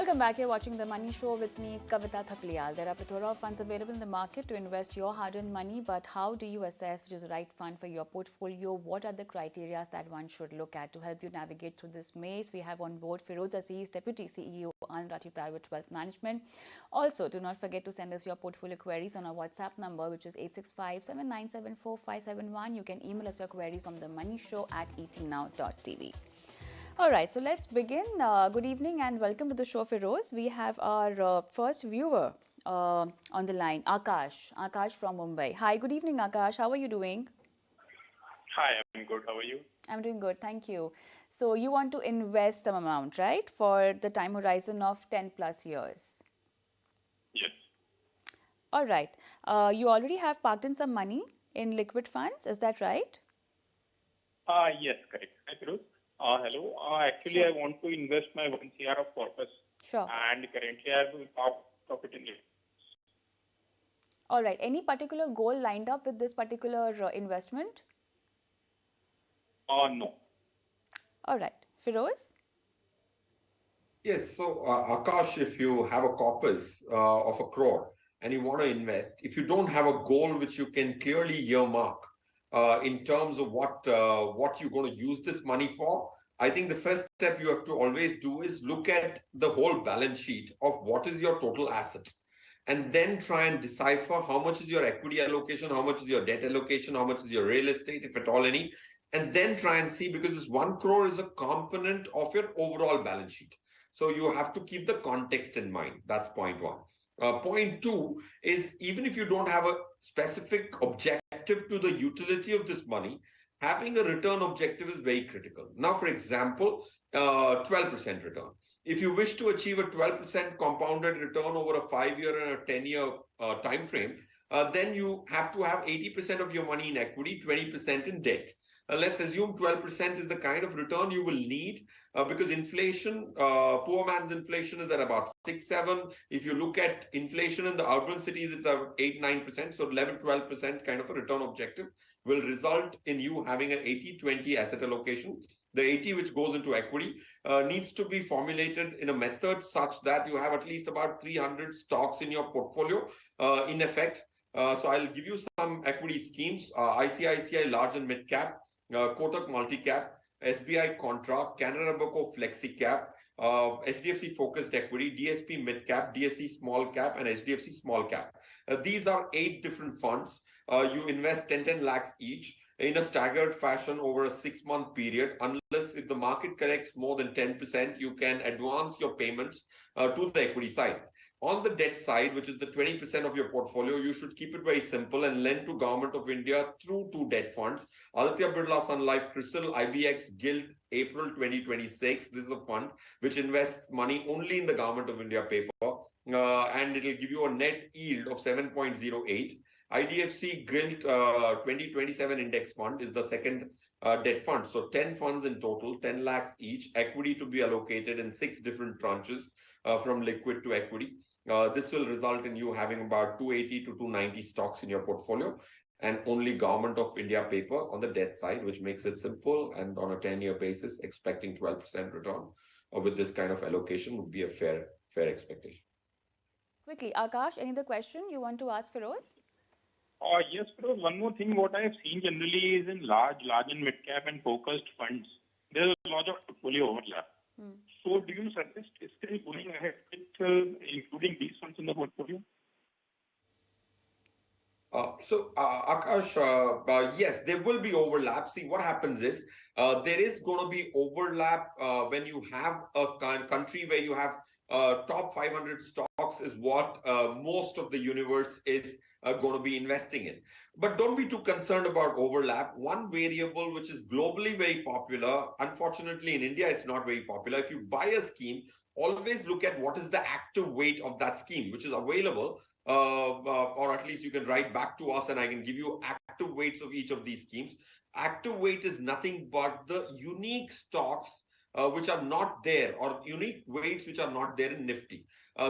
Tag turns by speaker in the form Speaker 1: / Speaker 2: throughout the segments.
Speaker 1: Welcome back. You're watching The Money Show with me, Kavita Thapliyal. There are a plethora of funds available in the market to invest your hard-earned money, but how do you assess which is the right fund for your portfolio? What are the criteria that one should look at to help you navigate through this maze? We have on board Feroz Aziz, Deputy CEO, Anand Rathi Private Wealth Management. Also, do not forget to send us your portfolio queries on our WhatsApp number, which is 865-7974-571. You can email us your queries on themoneyshow@etnow.tv. All right, so let's begin. Good evening and welcome to the show, Feroz. We have our first viewer on the line, Akash. Akash from Mumbai. Hi, good evening, Akash. How are you doing?
Speaker 2: Hi, I'm good. How are you?
Speaker 1: I'm doing good, thank you. So you want to invest some amount, right, for the time horizon of 10 plus years?
Speaker 2: Yes.
Speaker 1: All right. You already have parked in some money in liquid funds, is that right?
Speaker 2: Yes, correct. Hi, Feroz. Hello. Actually,
Speaker 1: Sure.
Speaker 2: I want to invest my 1 CR of corpus.
Speaker 1: Sure.
Speaker 2: And currently, I have half of it in it.
Speaker 1: All right. Any particular goal lined up with this particular investment?
Speaker 2: No.
Speaker 1: All right. Feroz?
Speaker 3: Yes, so Akash, if you have a corpus of 1 crore and you want to invest, if you don't have a goal which you can clearly earmark in terms of what you're going to use this money for, I think the first step you have to always do is look at the whole balance sheet of what is your total asset, and then try and decipher how much is your equity allocation, how much is your debt allocation, how much is your real estate, if at all any, and then try and see, because this 1 crore is a component of your overall balance sheet. So you have to keep the context in mind. That's point one. Point two is, even if you don't have a specific objective to the utility of this money, having a return objective is very critical. Now, for example, 12% return. If you wish to achieve a 12% compounded return over a 5-year and a 10-year time frame, then you have to have 80% of your money in equity, 20% in debt. Let's assume 12% is the kind of return you will need because inflation, poor man's inflation is at about 6-7. If you look at inflation in the urban cities, it's about 8-9%. So 11-12% kind of a return objective will result in you having an 80-20 asset allocation. The 80 which goes into equity needs to be formulated in a method such that you have at least about 300 stocks in your portfolio in effect. So I'll give you some equity schemes: ICICI large and mid cap, Kotak multi-cap, SBI Contra, Canara Robeco Flexi Cap, HDFC Focused Equity, DSP Mid Cap, DSC Small Cap, and HDFC Small Cap. These are 8 different funds. You invest 10 lakhs each in a staggered fashion over a 6-month period. Unless if the market corrects more than 10%, you can advance your payments to the equity side. On the debt side, which is the 20% of your portfolio, you should keep it very simple and lend to Government of India through 2 debt funds: Aditya Birla Sun Life CRISIL IBX Gilt April 2026. This is a fund which invests money only in the Government of India paper, and it will give you a net yield of 7.08. IDFC Gilt 2027 Index Fund is the second debt fund. So 10 funds in total, 10 lakhs each, equity to be allocated in 6 different tranches from liquid to equity. This will result in you having about 280 to 290 stocks in your portfolio, and only Government of India paper on the debt side, which makes it simple, and on a 10-year basis, expecting 12% return with this kind of allocation would be a fair expectation.
Speaker 1: Quickly, Akash, any other question you want to ask Feroz?
Speaker 2: Yes, Feroz. One more thing, what I have seen generally is in large and mid cap and focused funds, there's a lot of portfolio overlap. So do you suggest still going ahead with including these funds in the portfolio?
Speaker 3: Akash, yes, there will be overlap. See, what happens is there is going to be overlap when you have a country where you have top 500 stocks is what most of the universe is going to be investing in. But don't be too concerned about overlap. One variable which is globally very popular, unfortunately in India it's not very popular. If you buy a scheme, always look at what is the active weight of that scheme, which is available, or at least you can write back to us and I can give you active weights of each of these schemes. Active weight is nothing but the unique stocks which are not there, or unique weights which are not there in Nifty.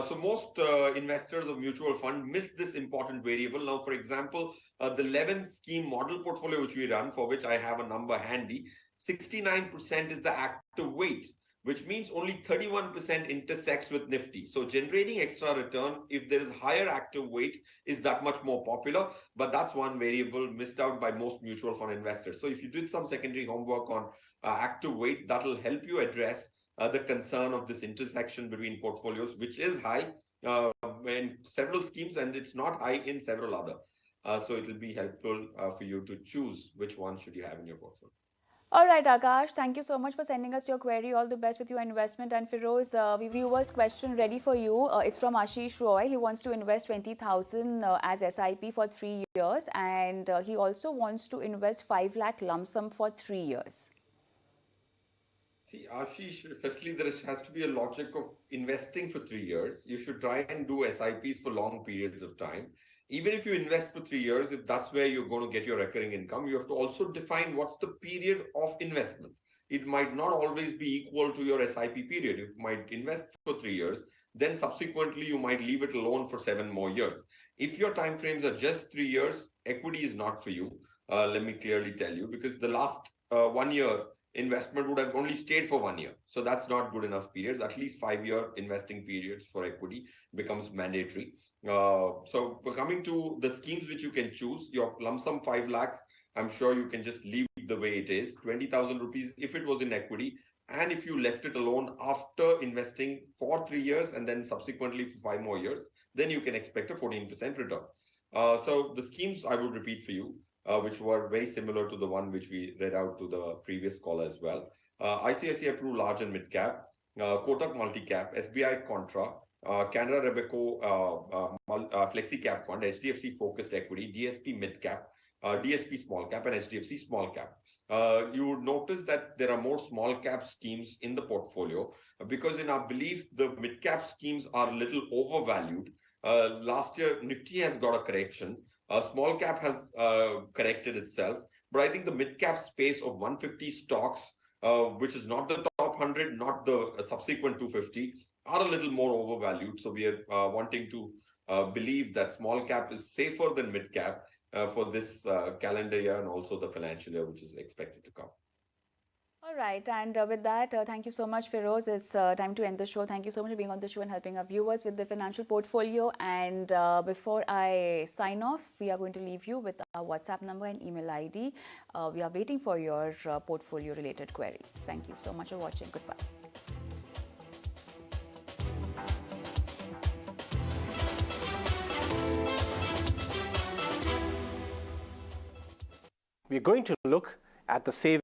Speaker 3: So most investors of mutual fund miss this important variable. Now, for example, the 11 scheme model portfolio which we run, for which I have a number handy, 69% is the active weight, which means only 31% intersects with Nifty. So generating extra return, if there is higher active weight, is that much more popular. But that's one variable missed out by most mutual fund investors. So if you did some secondary homework on active weight, that will help you address the concern of this intersection between portfolios, which is high in several schemes and it's not high in several other. So it will be helpful for you to choose which one should you have in your portfolio.
Speaker 1: All right, Akash, thank you so much for sending us your query. All the best with your investment. And Feroz, viewer's question ready for you. It's from Ashish Roy. He wants to invest 20,000 as SIP for 3 years, and he also wants to invest 5 lakh lump sum for 3 years.
Speaker 3: See, Ashish, firstly, there has to be a logic of investing for 3 years. You should try and do SIPs for long periods of time. Even if you invest for 3 years, if that's where you're going to get your recurring income, you have to also define what's the period of investment. It might not always be equal to your SIP period. You might invest for 3 years, then subsequently you might leave it alone for 7 more years. If your time frames are just 3 years, equity is not for you. Let me clearly tell you, because the last 1 year investment would have only stayed for 1 year. So that's not good enough periods. At least 5-year investing periods for equity becomes mandatory. So we're coming to the schemes which you can choose. Your lump sum 5 lakhs, I'm sure you can just leave it the way it is. 20,000 rupees if it was in equity. And if you left it alone after investing for 3 years and then subsequently for 5 more years, then you can expect a 14% return. So the schemes I will repeat for you, which were very similar to the one which we read out to the previous caller as well. ICICI Pru Large and Mid Cap, Kotak Multi Cap, SBI Contra, Canara Robeco Flexi Cap Fund, HDFC Focused Equity, DSP Mid Cap, DSP Small Cap, and HDFC Small Cap. You would notice that there are more small cap schemes in the portfolio because in our belief, the mid cap schemes are a little overvalued. Last year, Nifty has got a correction. Small cap has corrected itself. But I think the mid cap space of 150 stocks, which is not the top 100, not the subsequent 250, are a little more overvalued. So we are wanting to believe that small cap is safer than mid cap for this calendar year and also the financial year, which is expected to come.
Speaker 1: All right, and with that, thank you so much, Feroz. It's time to end the show. Thank you so much for being on the show and helping our viewers with the financial portfolio. And before I sign off, we are going to leave you with our WhatsApp number and email ID. We are waiting for your portfolio-related queries. Thank you so much for watching. Goodbye.
Speaker 4: We're going to look at the savings